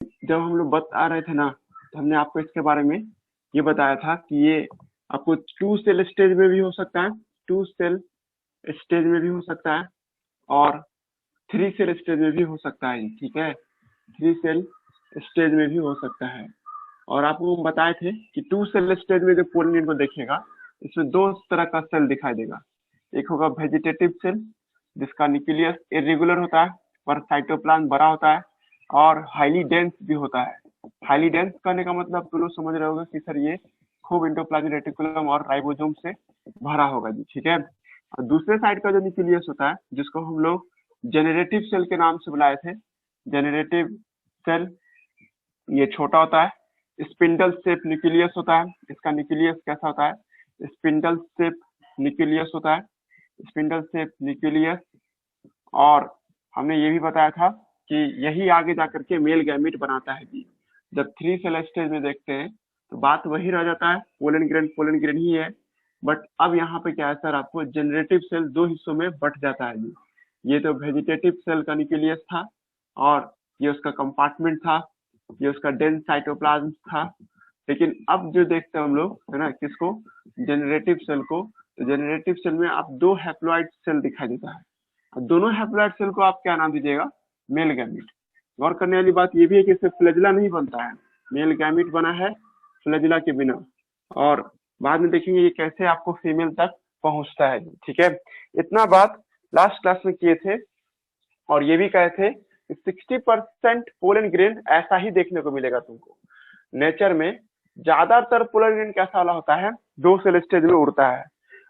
जब हम लोग बता रहे थे ना, तो हमने आपको इसके बारे में ये बताया था कि ये आपको 2 सेल स्टेज में भी हो सकता है, 2 सेल स्टेज में भी हो सकता है और 3 सेल स्टेज में भी हो सकता है। ठीक है, 3 सेल स्टेज में भी हो सकता है। और आपको हम बताए थे कि 2 सेल स्टेज में जो पोलिन को देखेगा, इसमें 2 तरह का सेल दिखाई देगा। एक होगा वेजिटेटिव सेल, जिसका न्यूक्लियस इरेगुलर होता है पर साइटोप्लाज्म बड़ा होता है और हाईली डेंस भी होता है। हाईली डेंस करने का मतलब तुम लोग समझ रहे होगा कि सर ये खूब एंडोप्लाज्मिक रेटिकुलम और राइबोसोम से भरा होगा जी। ठीक है, और दूसरे साइड का जो न्यूक्लियस होता है, जिसको हम लोग जेनरेटिव सेल के नाम से बुलाए थे, जेनरेटिव सेल, ये छोटा होता है, स्पिंडल शेप न्यूक्लियस होता है। इसका न्यूक्लियस कैसा होता है? स्पिंडल शेप न्यूक्लियस होता है, स्पिंडल शेप न्यूक्लियस। और हमने ये भी बताया था कि यही आगे जाकर के मेल गैमीट बनाता है जी। जब 3 सेल स्टेज में देखते हैं तो बात वही रह जाता है, पोलन ग्रेन ही है। बट अब यहाँ पे क्या है सर, आपको जनरेटिव सेल 2 हिस्सों में बट जाता है जी। ये तो वेजिटेटिव सेल का न्यूक्लियस था और ये उसका कंपार्टमेंट था, ये उसका डेंस साइटोप्लाज्म था। लेकिन अब जो देखते हैं हम लोग, है ना, किसको? जनरेटिव सेल को। तो जनरेटिव सेल में आप 2 हैप्लॉइड सेल दिखाई देता है। अब दोनों हैप्लॉइड सेल को आप क्या नाम दीजिएगा? Male gamete. गौर करने वाली बात ये भी है कि इससे फ्लैजिला नहीं बनता है, मेल गैमीट बना है फ्लैजिला के बिना। और बाद में देखेंगे ये कैसे आपको फीमेल तक पहुंचता है। ठीक है, इतना बात लास्ट क्लास में किए थे और ये भी कहे थे कि 60% पोलन ग्रेन ऐसा ही देखने को मिलेगा तुमको नेचर में। ज्यादातर पोलन ग्रेन कैसा वाला होता है? 2 सेल स्टेज में उड़ता है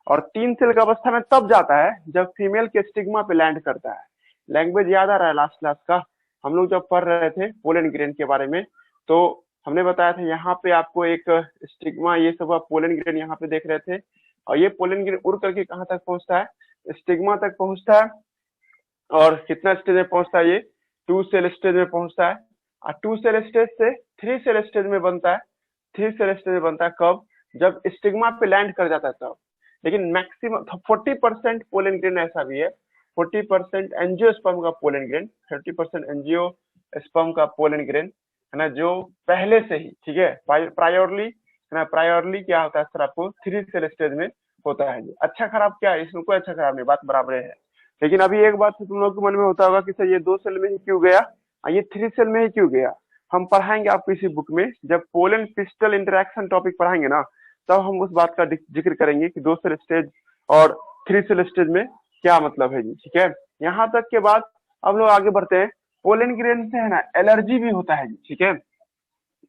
और 3 सेल का अवस्था में तब जाता है जब फीमेल के स्टिग्मा पे लैंड करता है। लैंग्वेज याद आ रहा है लास्ट क्लास का? हम लोग जब पढ़ रहे थे पोलन ग्रेन के बारे में, तो हमने बताया था यहाँ पे आपको एक स्टिग्मा, ये सब पोलन ग्रेन यहाँ पे देख रहे थे। और ये पोलन ग्रेन उड़ करके कहाँ तक पहुंचता है? स्टिग्मा तक पहुंचता है। और कितना स्टेज में पहुंचता है? ये 2 सेल स्टेज में पहुंचता है। और 2 सेल स्टेज से 3 सेल स्टेज में बनता है। 3 सेल स्टेज में बनता है कब? जब स्टिग्मा पे लैंड कर जाता है तब। लेकिन मैक्सिमम 40% पोलन ग्रेन ऐसा भी है, 40% एंजियोस्पर्म का पोलन ग्रेन, 30% एंजियोस्पर्म का पोलन ग्रेन, है ना, जो पहले से ही, ठीक है, प्रायोरली, है ना, प्रायोरली क्या होता है सर आपको? 3 सेल स्टेज में होता है। अच्छा खराब क्या है इसमें? कोई अच्छा खराब नहीं, बात बराबर है। लेकिन अभी एक बात तुम लोग के मन में होता होगा कि सर ये 2 सेल में ही क्यों गया और ये 3 सेल में ही क्यों गया? हम पढ़ाएंगे आपको इसी बुक में, जब पोलन पिस्टल इंटरेक्शन टॉपिक पढ़ाएंगे ना, तब हम उस बात का जिक्र करेंगे कि 2 सेल स्टेज और 3 सेल स्टेज में क्या मतलब है जी। ठीक है, यहाँ तक के बाद अब लोग आगे बढ़ते हैं। पोलन ग्रेन से, है ना, एलर्जी भी होता है जी। ठीक है,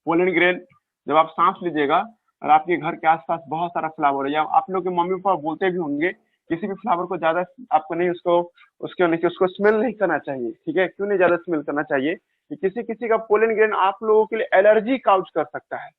पोलन ग्रेन, जब आप सांस लीजिएगा और आपके घर के आसपास बहुत सारा फ्लावर है, या आप लोग के मम्मी पापा बोलते भी होंगे किसी भी फ्लावर को ज्यादा आपको नहीं, उसको स्मेल नहीं करना चाहिए। ठीक है, क्यों नहीं ज्यादा स्मेल करना चाहिए? कि किसी किसी का पोलन ग्रेन आप लोगों के लिए एलर्जी काउज कर सकता है,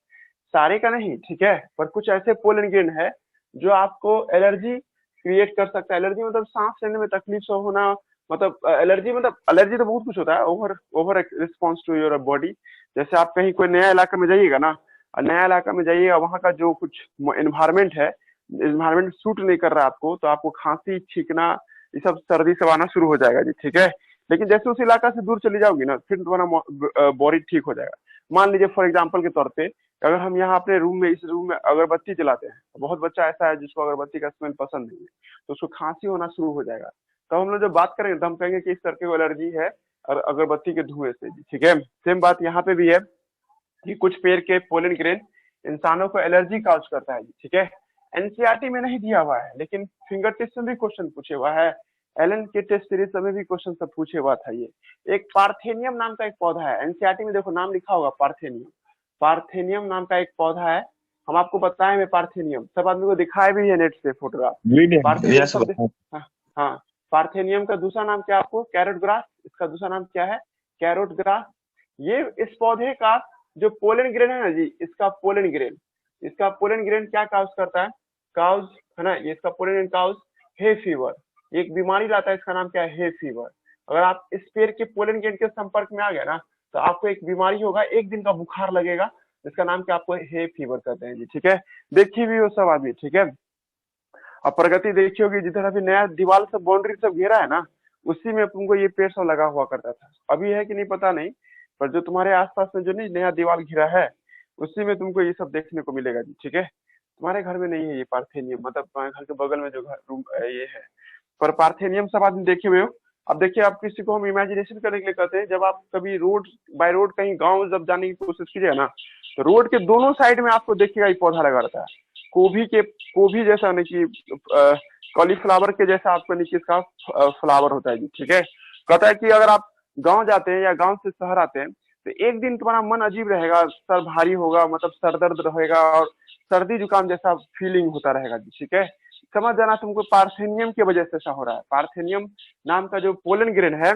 सारे का नहीं। ठीक है, पर कुछ ऐसे पोलन ग्रेन है जो आपको एलर्जी क्रिएट कर सकता है। एलर्जी मतलब सांस लेने में तकलीफ से होना, मतलब एलर्जी तो बहुत कुछ होता है, over over response to your body. जैसे आप कहीं कोई नया इलाका में जाइएगा ना, और नया इलाका में जाइएगा, वहाँ का जो कुछ एनवायरमेंट है, एनवायरमेंट सूट नहीं कर रहा आपको, तो आपको खांसी, छींकना, ये सब, सर्दी सब आना शुरू हो जाएगा जी। ठीक है, लेकिन जैसे उस इलाका से दूर चली जाओगी ना, फिर तुम्हारा बॉडी ठीक हो जाएगा। मान लीजिए फॉर एग्जाम्पल के तौर पे, अगर हम यहाँ अपने रूम में, इस रूम में अगरबत्ती जलाते हैं, बहुत बच्चा ऐसा है जिसको अगरबत्ती का स्मेल पसंद नहीं है, तो उसको खांसी होना शुरू हो जाएगा। तो हम लोग जब बात करेंगे तो हम कहेंगे कि इस तरह की एलर्जी है और अगरबत्ती के धुएं से जी। ठीक है, सेम बात यहाँ पे भी है कि कुछ पेड़ के पोलन ग्रेन इंसानों को एलर्जी काउज करता है। ठीक है, एनसीईआरटी में नहीं दिया हुआ है, लेकिन फिंगर टिप्स में भी क्वेश्चन पूछे हुआ है, एलन के टेस्ट सीरीज में भी क्वेश्चन सब पूछे हुआ था। ये एक पार्थेनियम नाम का एक पौधा है, एनसीईआरटी में देखो नाम लिखा होगा पार्थेनियम। पार्थेनियम नाम का एक पौधा है, हम आपको बताए में पार्थेनियम, सब आदमी को दिखाए भी है नेट से फोटोग्राफ। पार्थेनियम यस शब्द, हाँ, हाँ, पार्थेनियम का दूसरा नाम क्या आपको? Carrot grass. इसका दूसरा नाम क्या है? Carrot grass. ये इस पौधे का जो पोलन ग्रेन है ना जी, इसका पोलन ग्रेन क्या काउज करता है? काउज, है ना, ये इसका pollen grain cause hay fever, एक बीमारी लाता है, इसका नाम क्या है? Hay fever. अगर आप इस पेड़ के पोलन ग्रेन के संपर्क में आ गए ना, तो आपको एक बीमारी होगा, एक दिन का बुखार लगेगा, जिसका नाम क्या आपको हे फीवर कहते हैं जी। ठीक है, देखी भी हो सब आदमी। ठीक है, अब प्रगति देखी होगी, जिधर अभी नया दीवार सब बाउंड्री सब घेरा है ना, उसी में तुमको ये पेड़ सब लगा हुआ करता था। अभी है कि नहीं पता नहीं, पर जो तुम्हारे आसपास में जो नहीं नया दीवार घिरा है उसी में तुमको ये सब देखने को मिलेगा जी। ठीक है, तुम्हारे घर में नहीं है ये पार्थेनियम, मतलब तुम्हारे घर के बगल में जो घर रूम ये है। पर पार्थेनियम सब आदमी देखे हुए हो। अब देखिए, आप किसी को हम इमेजिनेशन करने के लिए कहते हैं, जब आप कभी रोड बाय रोड कहीं गांव जब जाने की कोशिश कीजिए ना, तो रोड के दोनों साइड में आपको देखिएगा ये पौधा लगा रहता है। गोभी जैसा नहीं कि कॉलीफ्लावर के जैसा आपको नीचे इसका फ्लावर होता है जी। ठीक है, कहता है कि अगर आप गांव जाते हैं या गांव से शहर आते हैं तो एक दिन तुम्हारा मन अजीब रहेगा, सर भारी होगा, मतलब सर दर्द रहेगा और सर्दी जुकाम जैसा फीलिंग होता रहेगा जी। ठीक है, समझ जाना तुमको पार्थेनियम की वजह से ऐसा हो रहा है। पार्थेनियम नाम का जो पोलन ग्रेन है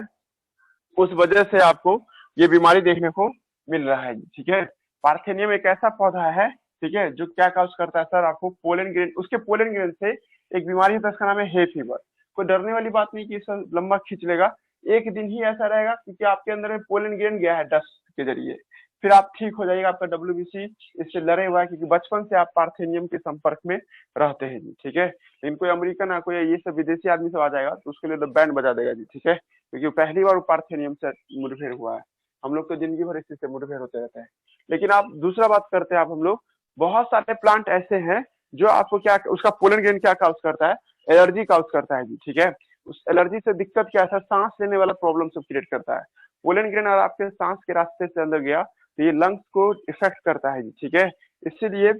उस वजह से आपको ये बीमारी देखने को मिल रहा है जी। ठीक है, पार्थेनियम एक ऐसा पौधा है, ठीक है, जो क्या काज करता है सर, आपको पोलन ग्रेन, उसके पोलन ग्रेन से एक बीमारी होता है, इसका नाम है हे फीवर। कोई डरने वाली बात नहीं कि इसका लंबा खींच लेगा, एक दिन ही ऐसा रहेगा क्योंकि आपके अंदर में पोलन ग्रेन गया है डस्ट के जरिए, फिर आप ठीक हो जाएगा। आपका डब्ल्यूबीसी इससे लड़े हुआ है क्योंकि बचपन से आप पार्थेनियम के संपर्क में रहते हैं जी। ठीक है, लेकिन कोई अमेरिकन ना कोई ये सब विदेशी आदमी सब आ जाएगा तो उसके लिए तो बैंड बजा देगा जी। ठीक है, क्योंकि पहली बार पार्थेनियम से मुठभेड़ हुआ है। हम लोग तो जिंदगी भर इसी से मुठभेड़ होते रहते हैं। लेकिन आप दूसरा बात करते हैं, आप हम लोग बहुत सारे प्लांट ऐसे हैं जो आपको क्या उसका पोलन ग्रेन क्या काउज करता है, एलर्जी काउज करता है जी। ठीक है, उस एलर्जी से दिक्कत क्या है, सांस लेने वाला प्रॉब्लम सब क्रिएट करता है। पोलन ग्रेन अगर आपके सांस के रास्ते से अंदर गया तो ये लंग्स को इफेक्ट करता है जी। ठीक है, इसीलिए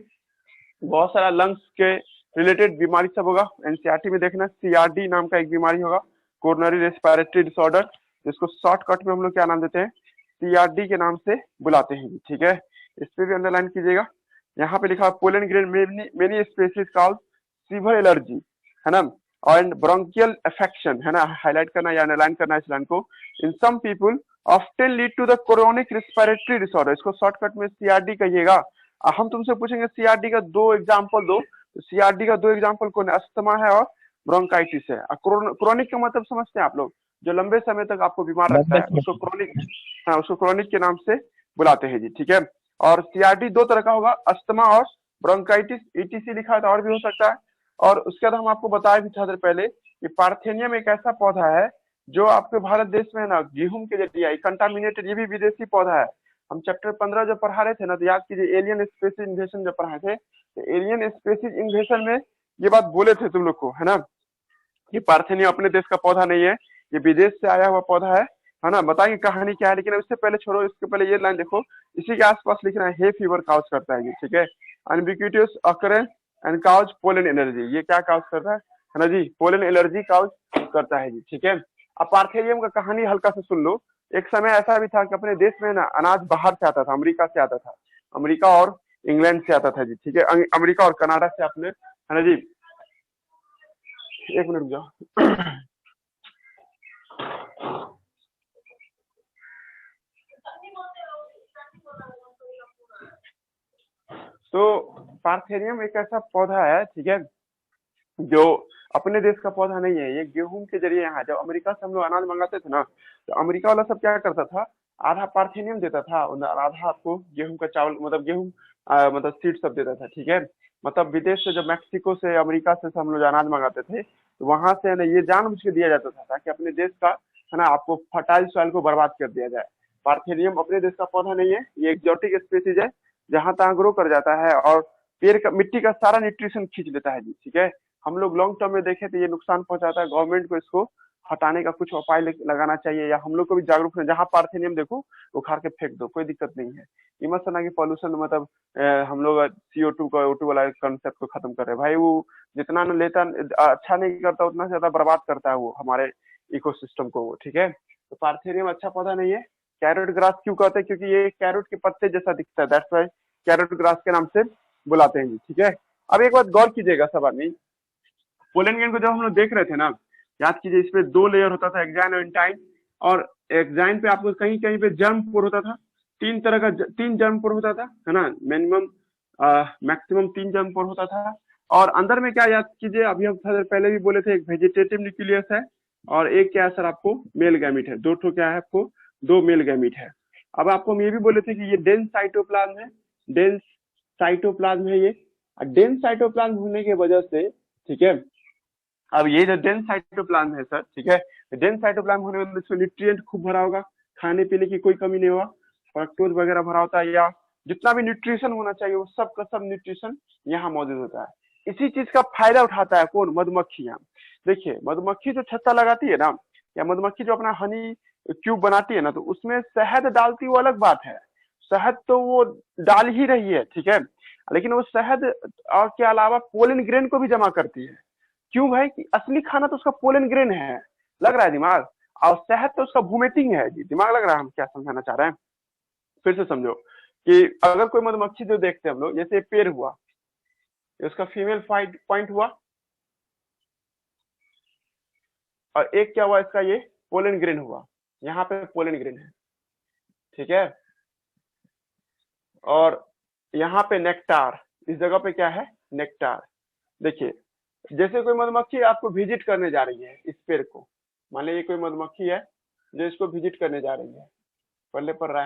बहुत सारा लंग्स के रिलेटेड बीमारी सब होगा। एनसीईआरटी में देखना सीआरडी नाम का एक बीमारी होगा, कोरोनरी रेस्पिरेटरी डिसऑर्डर, जिसको शॉर्टकट में हम लोग क्या नाम देते हैं, सीआरडी के नाम से बुलाते हैं जी। ठीक है, इस पे भी अंडरलाइन कीजिएगा। यहाँ पे लिखा pollen grain many species called sewer allergy, है ना, एंड ब्रोंकियल अफेक्शन, है ना, हाईलाइट करना या अंडरलाइन करना इस लाइन को। In some people often lead to the chronic respiratory disorder, इसको शॉर्टकट में सीआरडी कहिएगा। हम तुमसे पूछेंगे सीआरडी का दो एग्जांपल दो, तो सीआरडी का दो एग्जांपल कौन है, अस्थमा है और ब्रोंकाइटिस है। क्रोनिक का मतलब समझते हैं आप लोग, जो लंबे समय तक आपको बीमार रखता है उसको क्रोनिक, हाँ, उसको क्रोनिक के नाम से बुलाते हैं जी। ठीक है, और सीआरडी दो तरह का होगा, अस्थमा और ब्रोंकाइटिस, ईटीसी लिखा है तो और भी हो सकता है। और उसके बाद हम आपको बताए भी थोड़ी देर पहले कि पार्थेनियम एक ऐसा पौधा है जो आपके भारत देश में ना गेहूं के जरिए कंटामिनेटेड, ये भी विदेशी पौधा है। हम चैप्टर 15 जब पढ़ा रहे थे ना, तो याद कीजिए एलियन स्पेसीज इन्वेशन जब पढ़ाए थे, तो एलियन स्पेसीज इन्वेशन में ये बात बोले थे तुम लोग को, है ना, कि पार्थेनियम अपने देश का पौधा नहीं है, ये विदेश से आया हुआ पौधा है ना। बताएंगे कहानी क्या है, लेकिन इससे पहले छोड़ो, इसके पहले ये लाइन देखो, इसी के आसपास लिखना है हे फीवर काउज करता है ये। ठीक है, ubiquitous occurrence and cause pollen allergy, ये क्या काउज करता है ना जी, पोलन एलर्जी काउज करता है जी। ठीक है, अब पार्थेनियम का कहानी हल्का से सुन लो। एक समय ऐसा भी था कि अपने देश में ना अनाज बाहर से आता था, अमेरिका से आता था, अमेरिका और इंग्लैंड से आता था जी। ठीक है, अमेरिका और कनाडा से आपने, है ना जी, एक मिनट जाओ। तो पार्थेनियम एक ऐसा पौधा है, ठीक है, जो अपने देश का पौधा नहीं है। ये गेहूं के जरिए यहाँ, जब अमेरिका से हम लोग अनाज मंगाते थे ना, तो अमेरिका वाला सब क्या करता था, आधा पार्थेनियम देता था और आधा आपको गेहूं का चावल, मतलब गेहूं मतलब सीड सब देता था। ठीक है, मतलब विदेश से जब मैक्सिको से अमेरिका से हम लोग अनाज मंगाते थे तो वहां से ना ये जानबूझ के दिया जाता था ताकि अपने देश का, है ना, आपको फर्टाइल सॉइल को बर्बाद कर दिया जाए। पार्थेनियम अपने देश का पौधा नहीं है, ये एक्जोटिक स्पीसीज है, जहां तहाँ ग्रो कर जाता है और पेड़ का, मिट्टी का सारा न्यूट्रिशन खींच लेता है जी। ठीक है, हम लोग लॉन्ग टर्म में देखें तो ये नुकसान पहुंचाता है। गवर्नमेंट को इसको हटाने का कुछ उपाय लगाना चाहिए, या हम लोग को भी जागरूक है, जहाँ पार्थेनियम देखो उखाड़ के फेंक दो, कोई दिक्कत नहीं है। ये मत समझना कि पॉल्यूशन मतलब हम लोग CO2 का O2 वाला कंसेप्ट को खत्म कर रहे हैं। भाई वो जितना न लेता अच्छा नहीं करता, उतना ज्यादा बर्बाद करता है वो हमारे इकोसिस्टम को वो। ठीक है, तो पार्थेनियम अच्छा पौधा नहीं है। कैरेट ग्रास क्यों कहते हैं, क्योंकि ये कैरेट के पत्ते जैसा दिखता है, दैट्स व्हाई कैरेट ग्रास के नाम से बुलाते हैं जी। ठीक है, अब एक बात गौर कीजिएगा सब आदमी, पोलन ग्रेन को जब हम लोग देख रहे थे ना, याद कीजिए इसमें दो लेयर होता था, एक्साइन और इंटाइन। और एक्साइन पे आपको कहीं कहीं पे जर्म पोर होता था, तीन तरह का तीन जर्म पोर होता था, है ना, मिनिमम मैक्सिमम तीन जर्म पोर होता था। और अंदर में क्या, याद कीजिए, अभी हम थोड़ा पहले भी बोले थे, एक वेजिटेटिव न्यूक्लियस है और एक क्या है सर, आपको मेल गैमीट है। दो ठो क्या है आपको, दो मेल गैमीट है। अब आपको हम ये भी बोले थे कि ये डेंस साइटोप्लाज्म है, डेंस साइटोप्लाज्म है ये। डेंस साइटोप्लाज्म होने की वजह से, ठीक है, अब ये जो डेंस साइटोप्लाज्म है सर, ठीक है, डेंस साइटोप्लाज्म होने में इसमें न्यूट्रिएंट खूब भरा होगा, खाने पीने की कोई कमी नहीं होगा। फ्रक्टोज वगैरह भरा होता है, या जितना भी न्यूट्रिशन होना चाहिए वो सब का सब न्यूट्रिशन यहाँ मौजूद होता है। इसी चीज का फायदा उठाता है कौन? मधुमक्खियां। देखिए मधुमक्खी जो छत्ता लगाती है ना, या मधुमक्खी जो अपना हनी क्यूब बनाती है ना, तो उसमें शहद डालती वो अलग बात है, शहद तो वो डाल ही रही है, ठीक है, लेकिन वो शहद और के अलावा पोलन ग्रेन को भी जमा करती है। क्यों भाई? कि असली खाना तो उसका पोलन ग्रेन है। लग रहा है दिमाग? और शहद तो उसका वोमिटिंग है जी। दिमाग लग रहा है हम क्या समझाना चाह रहे हैं? फिर से समझो कि अगर कोई मधुमक्खी जो देखते हैं हम लोग, जैसे पेड़ हुआ, ये उसका फीमेल पॉइंट हुआ, और एक क्या हुआ इसका, ये पोलन ग्रेन हुआ, यहाँ पे पोलन ग्रेन है, ठीक है, और यहाँ पे नेक्टार, इस जगह पे क्या है? नेक्टार। देखिए जैसे कोई मधुमक्खी आपको विजिट करने जा रही है इस पेड़ को, मान लीजिए कोई मधुमक्खी है जो इसको विजिट करने जा रही है, पल्ले पड़ रहा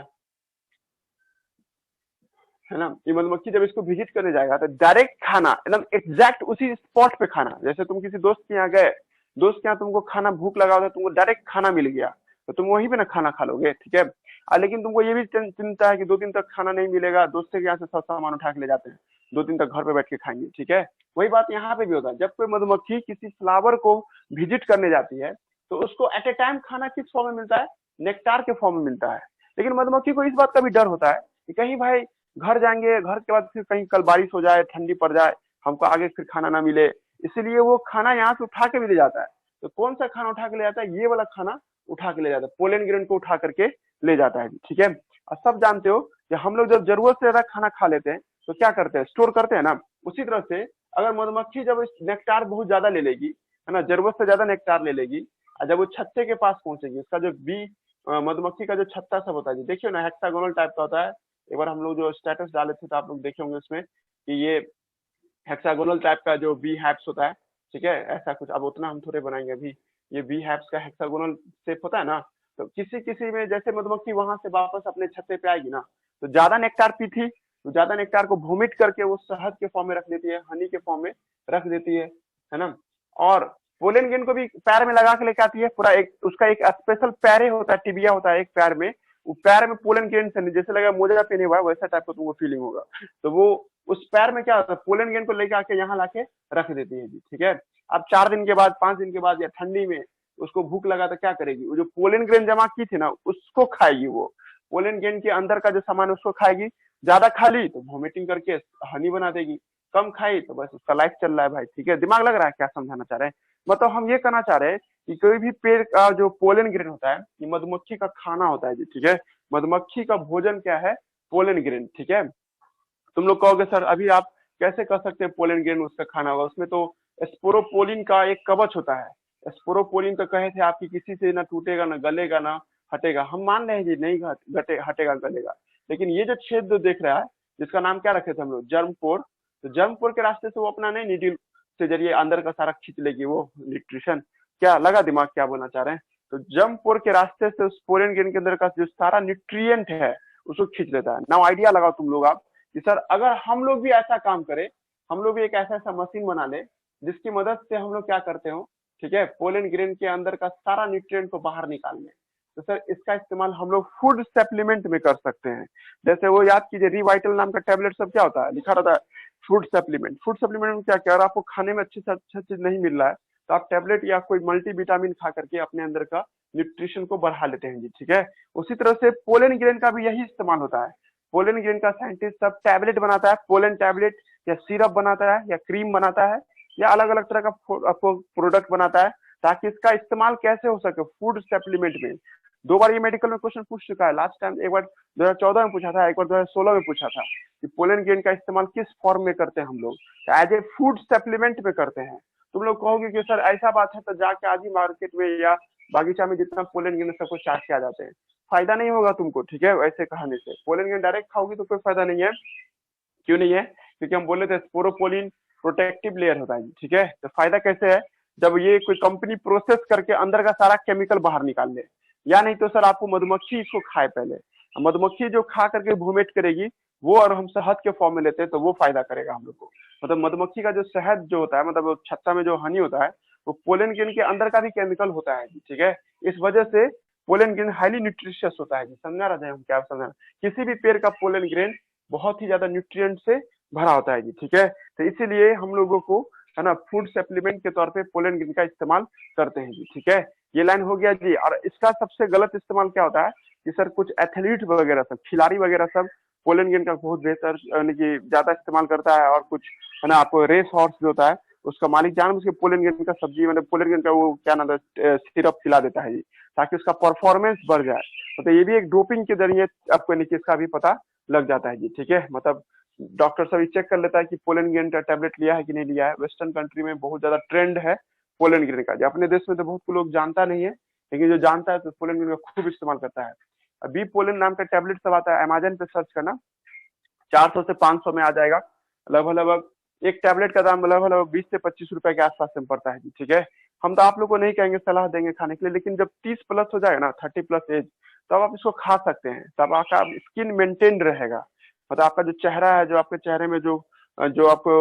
है ना, ये मधुमक्खी जब इसको विजिट करने जाएगा तो डायरेक्ट खाना, एकदम एग्जैक्ट उसी स्पॉट पे खाना। जैसे तुम किसी दोस्त के यहाँ गए, दोस्त के यहाँ तुमको खाना भूख लगा होता, तुमको डायरेक्ट खाना मिल गया, तो तुम वहीं पे ना खाना खा लोगे, ठीक है। लेकिन तुमको ये भी चिंता है कि 2 दिन तक खाना नहीं मिलेगा, दोस्त के यहाँ से सब सामान उठा के ले जाते हैं, 2 दिन तक घर पे बैठ के खाएंगे, ठीक है। वही बात यहाँ पे भी होता है, जब कोई मधुमक्खी किसी फ्लावर को विजिट करने जाती है तो उसको एट ए टाइम खाना किस फॉर्म में मिलता है? नेक्टार के फॉर्म में मिलता है। लेकिन मधुमक्खी को इस बात का भी डर होता है कि कहीं भाई घर जाएंगे, घर के बाद फिर कहीं कल बारिश हो जाए, ठंडी पड़ जाए, हमको आगे फिर खाना ना मिले, इसीलिए वो खाना यहाँ से उठा के भी ले जाता है। तो कौन सा खाना उठा के ले जाता है? ये वाला खाना उठा के ले जाता है, पोलन ग्रेन को उठा करके ले जाता है, ठीक है। और सब जानते हो कि हम लोग जब जरूरत से ज्यादा खाना खा लेते हैं तो क्या करते हैं? स्टोर करते हैं ना। उसी तरह से अगर मधुमक्खी जब नेक्टार बहुत ज्यादा ले लेगी, है ना, जरूरत से ज्यादा नेक्टार ले लेगी, और जब वो छत्ते के पास पहुंचेगी, उसका जो बी मधुमक्खी का जो छत्ता सब होता है, देखियो ना, हेक्सागोनल टाइप का होता है। एक बार हम लोग जो स्टेटस डाले थे तो आप लोग देखे होंगे उसमें कि ये हेक्सागोनल टाइप का जो बी हैप्स होता है, ठीक है, ऐसा कुछ। अब उतना हम थोड़े बनाएंगे अभी। ये बी हैप्स का हेक्सागोनल शेप होता है ना, तो किसी किसी में जैसे मधुमक्खी वहां से वापस अपने छत्ते पे आएगी ना, तो ज्यादा नेक्टार पी थी, तो ज्यादा नेक्टार को वोमिट करके वो शहद के फॉर्म में रख देती है, हनी के फॉर्म में रख देती है ना। और पोलन ग्रेन को भी पैर में लगा के लेके आती है, पूरा एक उसका एक स्पेशल पैर होता है, टिबिया होता है एक पैर में, वो पैर में पोलन ग्रेन से जैसे लगा मोजा पहने हुआ है, वैसा टाइप का तुमको फीलिंग होगा। तो वो उस पैर में क्या होता है? पोलन ग्रेन को लेके आके यहाँ लाके रख देती है जी, ठीक है। अब 4 दिन के बाद, 5 दिन के बाद, या ठंडी में उसको भूख लगा तो क्या करेगी? वो जो पोलन ग्रेन जमा की थी ना, उसको खाएगी। वो पोलन ग्रेन के अंदर का जो सामान उसको खाएगी। ज्यादा खा ली तो वॉमिटिंग करके हनी बना देगी, कम खाई तो बस उसका लाइफ चल रहा है भाई, ठीक है। दिमाग लग रहा है क्या समझाना चाह रहे हैं? मतलब हम ये कहना चाह रहे हैं कि कोई भी पेड़ का जो पोलन ग्रेन होता है, ये मधुमक्खी का खाना होता है जी, ठीक है। मधुमक्खी का भोजन क्या है? पोलन ग्रेन, ठीक है। तुम लोग कहोगे सर अभी आप कैसे कह सकते हैं पोलन ग्रेन उसका खाना होगा? उसमें तो स्पोरोपोलिन का एक कवच होता है। स्पोरोपोलिन तो कहे थे आपकी किसी से ना टूटेगा, ना गलेगा, ना हटेगा। हम मान रहे हैं जी नहीं हटेगा गलेगा, लेकिन ये जो छेद जो देख रहा है, जिसका नाम क्या रखे थे हम लोग? जर्मपोर। तो जर्मपोर के रास्ते से वो अपना नहीं नीडल के जरिए अंदर का सारा खींच लेगी वो न्यूट्रिशन। क्या लगा दिमाग क्या बोलना चाह रहे हैं? तो जर्मपोर के रास्ते से उस पोलन ग्रेन के अंदर का जो सारा न्यूट्रिएंट है उसको खींच लेता है। नाउ आइडिया लगाओ तुम लोग आप कि सर अगर हम लोग भी ऐसा काम करें, हम लोग भी एक ऐसा ऐसा मशीन बना ले जिसकी मदद से हम लोग क्या करते हो, ठीक है, पोलन ग्रेन के अंदर का सारा न्यूट्रिएंट को बाहर निकाल लें, तो सर इसका इस्तेमाल हम लोग फूड सप्लीमेंट में कर सकते हैं। जैसे वो याद कीजिए, रिवाइटल नाम का टैबलेट सब क्या होता है, लिखा रहता है फूड सप्लीमेंट। फूड सप्लीमेंट में क्या क्या, अगर आपको खाने में अच्छी से अच्छा चीज नहीं मिल रहा है तो आप टैबलेट या कोई मल्टी विटामिन खा करके अपने अंदर का न्यूट्रिशन को बढ़ा लेते हैं जी, ठीक है। उसी तरह से पोलन ग्रेन का भी यही इस्तेमाल होता है। पोलन ग्रेन का साइंटिस्ट सब टैबलेट बनाता है, पोलन टैबलेट, या सिरप बनाता है, या क्रीम बनाता है, या अलग अलग तरह का प्रोडक्ट बनाता है, ताकि इसका इस्तेमाल कैसे हो सके फूड सप्लीमेंट में। 2 बार ये मेडिकल में क्वेश्चन पूछ चुका है। लास्ट टाइम एक बार 2014 में पूछा था, एक बार 2016 में पूछा था कि पोलन ग्रेन का इस्तेमाल किस फॉर्म में करते हैं हम लोग? एज ए फूड सप्लीमेंट में करते हैं। तुम लोग कहोगे कि सर ऐसा बात है तो जाके आज ही मार्केट में या बागीचा में जितना पोलन ग्रेन सबको चाट के आ जाते हैं, फायदा नहीं होगा तुमको, ठीक है। वैसे कहने से पोलन ग्रेन डायरेक्ट खाओगी तो कोई फायदा नहीं है। क्यों नहीं है? क्योंकि हम बोले थे स्पोरोपोलिन प्रोटेक्टिव लेयर होता है, ठीक है। तो फायदा कैसे है? जब ये कोई कंपनी प्रोसेस करके अंदर का सारा केमिकल बाहर निकाल ले, या नहीं तो सर आपको मधुमक्खी इसको खाए पहले, मधुमक्खी जो खा करके वोमिट करेगी वो, और हम शहद के फॉर्म में लेते हैं तो वो फायदा करेगा हम लोग को। मतलब मधुमक्खी का जो शहद जो होता है, मतलब छत्ता में जो हनी होता है, वो पोलन ग्रेन के अंदर का भी केमिकल होता है, ठीक है। इस वजह से पोलन ग्रेन हाईली न्यूट्रिशियस होता है जी, समझा रहा है हम क्या समझा, किसी भी पेड़ का पोलन ग्रेन बहुत ही ज्यादा न्यूट्रिएंट से भरा होता है जी, ठीक है। तो इसीलिए हम लोगों को है ना फूड सप्लीमेंट के तौर पे पोलन ग्रेन का इस्तेमाल करते हैं जी, ठीक है। ये लाइन हो गया जी। और इसका सबसे गलत इस्तेमाल क्या होता है कि सर कुछ एथलीट वगैरह सब, खिलाड़ी वगैरह सब पोलन ग्रेन का बहुत बेहतर यानी कि ज्यादा इस्तेमाल करता है, और कुछ है ना आपको रेस हॉर्स जो होता है उसका मालिक जानबूझ के पोलन ग्रेन का सब्जी मतलब पोलन ग्रेन का वो क्या नाम है सिरप पिला देता है जी, ताकि उसका परफॉर्मेंस बढ़ जाए। तो ये भी एक डोपिंग के जरिए आपको यानी कि इसका भी पता लग जाता है जी, ठीक है। मतलब डॉक्टर सब चेक कर लेता है कि पोलन ग्रेन का टैबलेट लिया है कि नहीं लिया है। वेस्टर्न कंट्री में बहुत ज्यादा ट्रेंड है पोलन ग्रेन का, अपने देश में तो बहुत लोग जानता नहीं है, लेकिन जो जानता है तो पोलन ग्रेन का खूब इस्तेमाल करता है। अभी पोलन नाम का टैबलेट सब आता है, अमेजन पे सर्च करना, 400 से 500 में आ जाएगा। लगभग लगभग एक टैबलेट का दाम लगभग 20 से 25 रुपए के आसपास में पड़ता है जी, ठीक है। हम तो आप लोग को नहीं कहेंगे, सलाह देंगे खाने के लिए, लेकिन जब 30 प्लस हो जाएगा ना, 30 प्लस एज, तब आप इसको खा सकते हैं, तब आपका स्किन मेंटेन रहेगा। मतलब आपका जो चेहरा है, जो आपके चेहरे में जो जो आपको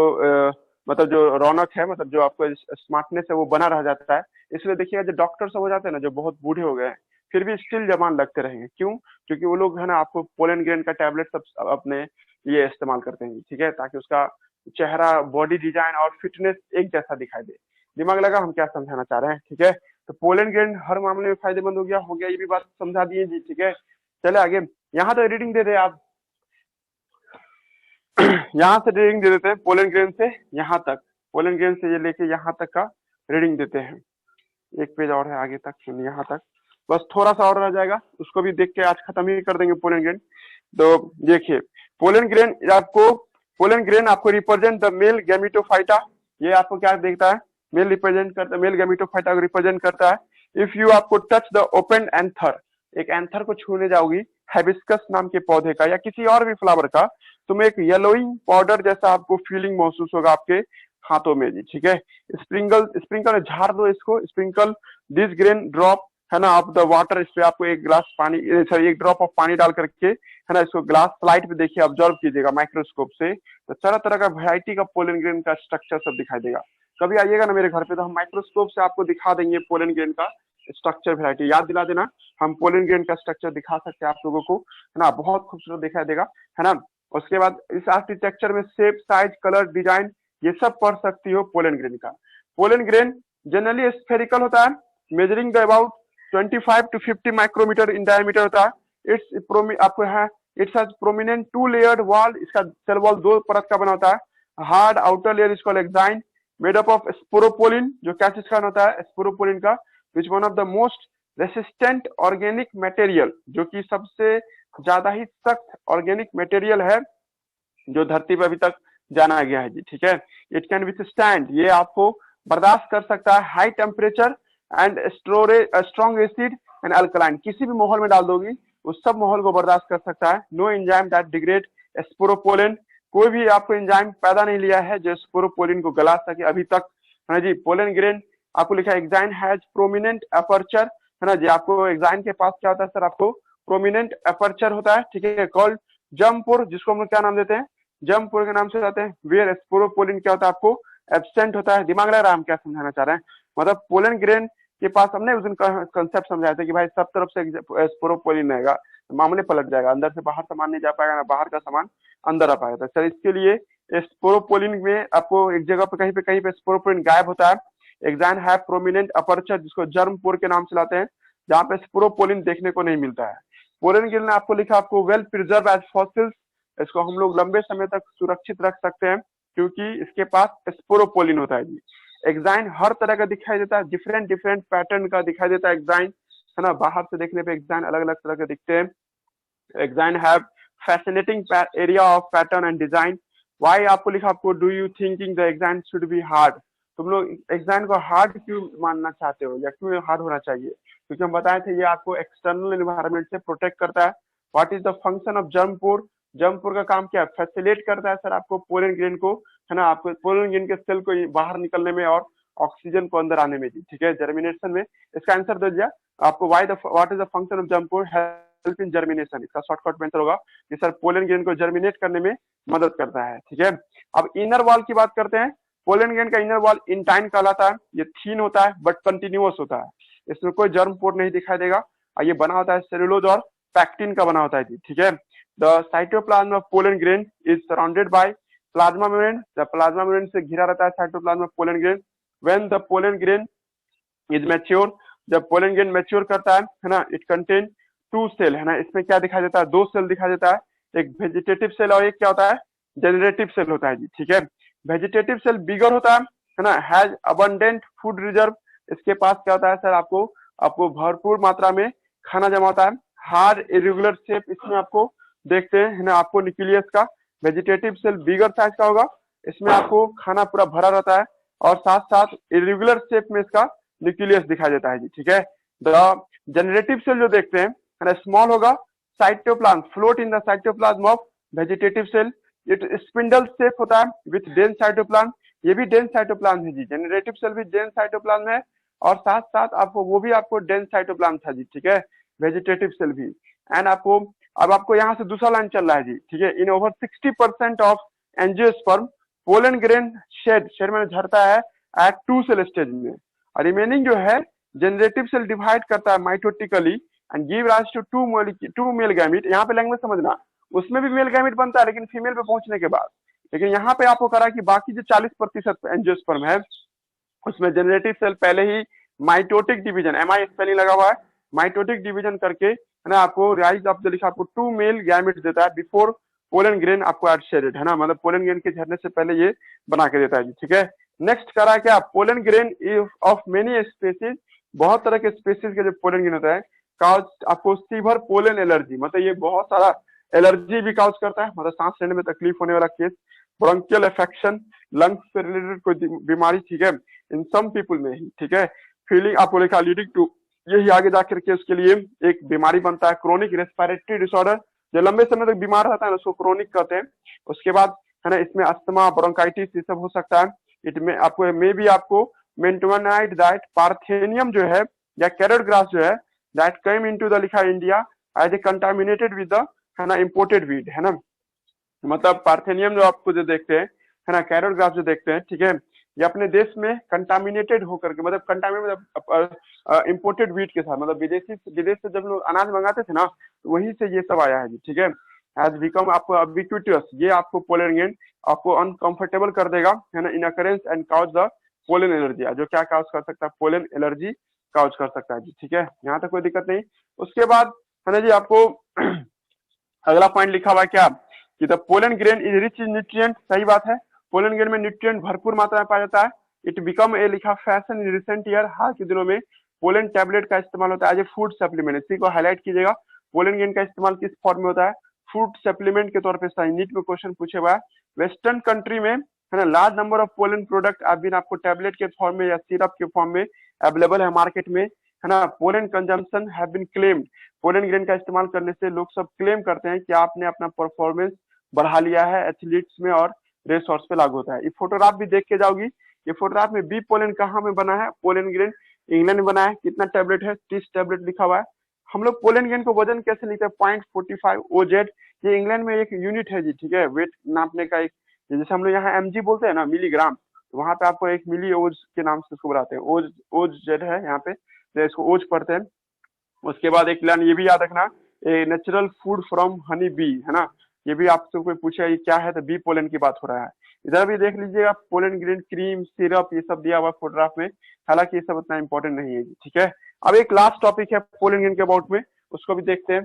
मतलब जो रौनक है, मतलब जो आपको स्मार्टनेस है वो बना रह जाता है। इसलिए देखिएगा जो डॉक्टर सब हो जाते हैं ना, जो बहुत बूढ़े हो गए हैं फिर भी स्टिल जवान लगते रहेंगे, क्यों? क्योंकि वो लोग है ना आपको पोलन ग्रेन का टैबलेट सब अपने लिए इस्तेमाल करते हैं, ठीक है, ताकि उसका चेहरा, बॉडी डिजाइन और फिटनेस एक जैसा दिखाई दे। दिमाग लगा हम क्या समझाना चाह रहे हैं, ठीक है। तो पोलन ग्रेन हर मामले में फायदेमंद हो गया, ये भी बात समझा दिए जी, ठीक है। चले आगे, यहाँ तो रीडिंग दे दे आप यहाँ से रीडिंग दे देते हैं पोलन ग्रेन से यहाँ तक, पोलन ग्रेन से ये लेके यहाँ तक का रीडिंग देते हैं। एक पेज और है आगे तक, यहाँ तक बस थोड़ा सा और रह जाएगा, उसको भी देख के आज खत्म ही कर देंगे पोलन ग्रेन। तो देखिए पोलन ग्रेन आपको रिप्रेजेंट द मेल गैमेटोफाइटा, ये आपको क्या देखता है, मेल रिप्रेजेंट करता है, मेल गैमेटोफाइटा को रिप्रेजेंट करता है। इफ यू आपको टच द ओपन एंथर, एक एंथर को छूने जाओगी हाइबिस्कस नाम के पौधे का या किसी और भी फ्लावर का, तो एक येलोइंग पाउडर जैसा आपको फीलिंग महसूस होगा आपके हाथों में जी, ठीक है। स्प्रिंकल झाड़ दो इसको, स्प्रिंकल दिस ग्रेन ड्रॉप है ना आप द वाटर, इस पे आपको एक गिलास पानी, सॉरी एक ड्रॉप ऑफ पानी डाल करके है ना इसको ग्लास स्लाइड पे देखिए, ऑब्जर्व कीजिएगा माइक्रोस्कोप से, तो तरह तरह का वैरायटी का पोलन ग्रेन का स्ट्रक्चर सब दिखाई देगा। कभी आइएगा ना मेरे घर पे तो हम माइक्रोस्कोप से आपको दिखा देंगे पोलन ग्रेन का स्ट्रक्चर वैरायटी, याद दिला देना, हम पोलन ग्रेन का स्ट्रक्चर दिखा सकते हैं आप लोगों को, है ना, बहुत खूबसूरत दिखाई देगा, है ना। उसके बाद इस आर्किटेक्चर में शेप, साइज, कलर, डिजाइन ये सब पढ़ सकती हो पोलन ग्रेन का। पोलन ग्रेन जनरली स्फेरिकल होता है, measuring the about 25 to 50 micrometre in diameter होता है। आपको है it's has prominent 2 layered wall, इसका सेल वॉल 2 परत का बना होता है। Hard outer layer is called exine, made up of sporopollenin, जो क्या चीज का होता है, स्पोरोपोलिन का, which one of the most resistant organic material, जो कि सबसे ज्यादा ही सख्त ऑर्गेनिक मटेरियल है जो धरती पर अभी तक जाना गया है जी, ठीक है। इट कैन विथस्टैंड, ये आपको बर्दाश्त कर सकता है high temperature and strong acid and alkaline, किसी भी माहौल में डाल दोगी उस सब माहौल को बर्दाश्त कर सकता है। No enzyme that degrade sporopollenin, कोई भी आपको एंजाइम पैदा नहीं लिया है जो स्पोरोपोलिन को गला सके अभी तक, है ना जी। पोलन ग्रेन आपको लिखा है एक्साइन हैज प्रोमिनेंट अपर्चर, है ना जी। आपको एक्साइन के पास क्या होता है सर, आपको प्रोमिनेंट अपर्चर होता है, ठीक है, कॉल्ड जमपुर, जिसको हम लोग क्या नाम देते हैं, जमपुर के नाम से जाते हैं। वेयर स्पोरोपोलिन क्या होता है, आपको एब्सेंट होता है। दिमाग लग रहा है हम क्या समझाना चाह रहे हैं, मतलब पोलन ग्रेन के पास हमने उस दिन कंसेप्ट समझाया था कि भाई सब तरफ से स्पोरोपोलिन रहेगा, मामले पलट जाएगा, अंदर से बाहर सामान नहीं जा पाएगा, ना बाहर का सामान अंदर आ पाएगा। सर इसके लिए स्पोरोपोलिन में आपको एक जगह पे कहीं पे स्पोरोपोलिन गायब होता है। एक्साइन हैव प्रोमिनेंट अपर्चर, जिसको जर्मपुर के नाम से लाते हैं, जहाँ पे स्पोरोपोलिन देखने को नहीं मिलता है। पोलन ग्रेन ने आपको लिखा आपको वेल प्रिजर्व एज फॉसिल्स, इसको हम लोग लंबे समय तक सुरक्षित रख सकते हैं क्योंकि इसके पास स्पोरोपोलिन होता है जी। एक्साइन हर तरह का दिखाई देता है, डिफरेंट पैटर्न का दिखाई देता है एक्साइन, है ना, बाहर से देखने पे एक्साइन अलग अलग तरह के दिखते हैं। Exine have fascinating area of pattern and design. Why आपको लिखा आपको do you thinking the exine should be hard, तुम लोग एक्साइन को हार्ड क्यों मानना चाहते हो या क्यों हार्ड होना चाहिए, क्योंकि हम बताए थे ये आपको एक्सटर्नल एनवायरनमेंट से प्रोटेक्ट करता है। What is the function of germ pore, germ pore का काम क्या है, फैसिलिटेट करता है सर आपको पोलन ग्रेन को, है ना, आपको पोलन ग्रेन के सेल को बाहर निकलने में और ऑक्सीजन को अंदर आने में जी, ठीक है, जर्मिनेशन में। इसका आंसर दे दिया आपको, what is the function of germ pore, help in germination, इसका शॉर्टकट आंसर होगा कि सर पोलन ग्रेन को जर्मिनेट करने में मदद करता है, ठीक है। अब इनर वॉल की बात करते हैं। पोलन ग्रेन का इनर वॉल इंटाइन कहलाता है, ये थीन होता है बट कंटिन्यूअस होता है, इसमें कोई जर्म पोर नहीं दिखाई देगा। और ये बना होता है सेलुलोज और पैक्टिन का बना होता है जी, ठीक है। The cytoplasm of pollen grain is surrounded by plasma membrane, the plasma membrane से घिरा रहता है cytoplasm of pollen grain. When the pollen grain is mature, जब पोलन ग्रेन मैच्योर करता है ना, इट कंटेन टू सेल, है ना, इसमें क्या दिखाई देता है, दो सेल दिखाई देता है, एक वेजिटेटिव सेल और एक क्या होता है, जनरेटिव सेल होता है जी, ठीक है। वेजिटेटिव सेल बिगर होता है ना, हैज अबंडेंट फूड रिजर्व, इसके पास क्या होता है सर, आपको आपको भरपूर मात्रा में खाना जमा होता है। हार्ड इरेगुलर शेप इसमें आपको देखते हैं, है ना, आपको न्यूक्लियस का। वेजिटेटिव सेल बिगर साइज का होगा, इसमें आपको खाना पूरा भरा रहता है और साथ साथ इरेगुलर शेप में इसका न्यूक्लियस दिखाई देता है जी, ठीक है। द जनरेटिव सेल जो देखते हैं, है ना, स्मॉल होगा, cytoplasm float in the cytoplasm of vegetative cell, it spindle shape होता है विथ डेंस साइटोप्लाज्म, ये भी डेंस साइटोप्लाज्म है जी, जनरेटिव सेल भी डेंस साइटोप्लाज्म है और साथ साथ आपको वो भी आपको डेंस साइटोप्लाज्म था जी, ठीक है, वेजिटेटिव सेल भी। एंड आपको अब आपको यहाँ से दूसरा लाइन चल रहा है जी, ठीक है। In over 60% of angiosperm pollen grain shed में झड़ता है एट टू सेल स्टेज में, और रिमेनिंग जो है जनरेटिव सेल डिवाइड करता है mitotically and give rise to two male gamete. यहाँ पे लैंग्वेज समझना, उसमें भी मेल गैमीट बनता है लेकिन फीमेल पे पहुंचने के बाद, लेकिन यहाँ पे आपको करा कि बाकी जो 40% एंजियोस्पर्म है उसमें जनरेटिव सेल पहले ही माइटोटिक डिवीजन, एमआई स्पेलिंग लगा हुआ है, माइटोटिक डिवीजन करके, है ना, आपको राइज ऑफ जो लिखा आपको टू मेल गैमेट देता है बिफोर पोलन ग्रेन आपको एट शेडेड, है ना, मतलब पोलन ग्रेन के झरने से पहले ये बना के देता है जी, ठीक है। नेक्स्ट करा क्या, pollen grain of many species, बहुत तरह के स्पेसीज के जो पोलन ग्रेन होता है, काउज आपको सीवर पोलन एलर्जी, मतलब ये बहुत सारा एलर्जी भी काउज करता है, मतलब सांस लेने में तकलीफ होने वाला केस, ब्रोंकियल इन्फेक्शन, लंग्स से रिलेटेड कोई बीमारी, ठीक है, इन सम पीपल में ही, ठीक है। फीलिंग आपको लिखा लीडिंग टू, यही आगे जाकर के उसके लिए एक बीमारी बनता है, क्रोनिक रेस्पिरेटरी डिसऑर्डर, जो लंबे समय तक बीमार रहता है ना उसको क्रोनिक कहते हैं। उसके बाद, है ना, इसमें अस्थमा, ब्रोंकाइटिस ये सब हो सकता है। इट में आपको मे भी आपको मेंटोनाइट दैट पार्थेनियम जो है या कैरेट ग्रास जो है दैट कम इनटू द लिखा India as a contaminated with the, है ना, इंपोर्टेड वीड, है ना, मतलब पार्थेनियम जो आपको जो देखते हैं, है ना, कैरेट ग्रास जो देखते हैं, ठीक है, ये अपने देश में कंटामिनेटेड होकर के, मतलब कंटामिनेट मतलब इंपोर्टेड वीट के साथ, मतलब विदेश से जब लोग अनाज मंगाते थे ना तो वहीं से ये सब आया है जी, ठीक है। एज बिकम आपको ubiquitous, ये आपको पोलन ग्रेन आपको अनकंफर्टेबल कर देगा, है ना, in occurrence and cause the pollen allergy, जो क्या काउज कर सकता है, पोलन एलर्जी काउज कर सकता है जी, ठीक है, यहाँ तक कोई दिक्कत नहीं। उसके बाद, है ना जी, आपको अगला पॉइंट लिखा हुआ है क्या कि the pollen grain is rich in nutrient, सही बात है, पोलन ग्रेन में न्यूट्रिएंट भरपूर मात्रा में पाया जाता है। इट बिकम ए लिखा फैशन इन रिसेंट ईयर, हाल के दिनों में पोलन टैबलेट का इस्तेमाल होता है एज ए फूड सप्लीमेंट, इसी को हाईलाइट कीजिएगा। पोलन ग्रेन का इस्तेमाल किस फॉर्म में होता है, फूड सप्लीमेंट के तौर पर नीट में क्वेश्चन पूछे हुआ है। वेस्टर्न कंट्री में, है ना, large number of pollen product आप बिन आपको टैबलेट के फॉर्म में या सिरप के फॉर्म में अवेलेबल है मार्केट में, है ना। Pollen consumption have been claimed, pollen grain का इस्तेमाल करने से लोग सब क्लेम करते हैं कि आपने अपना परफॉर्मेंस बढ़ा लिया है एथलीट्स में और रेस हॉर्स पे लागू होता है। ये फोटोग्राफ भी देख के जाओगी, ये फोटोग्राफ में बी पोलन कहाँ में बना है, पोलन ग्रेन इंग्लैंड में बना है, कितना टैबलेट है, 30 टैबलेट लिखा हुआ है। हम लोग पोलन ग्रेन को वजन कैसे लिखते हैं, 0.45 OZ, ये इंग्लैंड में एक यूनिट है जी, ठीक है, वेट नापने का एक, जैसे हम लोग यहाँ mg बोलते हैं ना, मिलीग्राम, तो वहां पे आपको एक मिली ओज के नाम से इसको बुलाते हैं, OZ है यहाँ पे, तो इसको ओज पढ़ते हैं। उसके बाद एक प्लान ये भी याद रखना, a natural food from honey bee, है ना, ये भी आपसे कोई पूछे ये क्या है तो बी पोलन की बात हो रहा है। इधर भी देख लीजिएगा, पोलन ग्रेन क्रीम सिरप ये सब दिया हुआ फोटोग्राफ में, हालांकि ये सब उतना इंपॉर्टेंट नहीं है, ठीक है। अब एक लास्ट टॉपिक है पोलन ग्रेन के अबाउट में, उसको भी देखते हैं।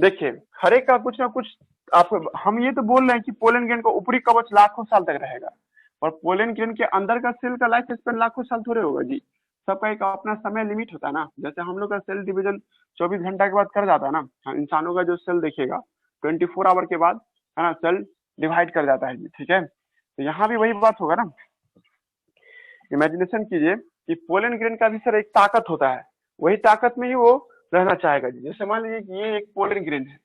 देखिए, हर एक का कुछ ना कुछ, आप हम ये तो बोल रहे हैं कि पोलन ग्रेन का ऊपरी कवच लाखों साल तक रहेगा, और पोलन ग्रेन के अंदर का सेल का लाइफ स्पेन लाखों साल थोड़े होगा जी, सबका एक अपना समय लिमिट होता है ना। जैसे हम लोग का सेल डिवीजन 24 घंटा के बाद कर जाता है ना, इंसानों का जो सेल देखिएगा 24 आवर के बाद, है ना, सेल डिवाइड कर जाता है जी, ठीक है। तो यहाँ भी वही बात होगा ना, इमेजिनेशन कीजिए कि पोलन ग्रेन का भी सर एक ताकत होता है, वही ताकत में ही वो रहना चाहेगा जी। जैसे मान लीजिए कि ये एक पोलन ग्रेन है,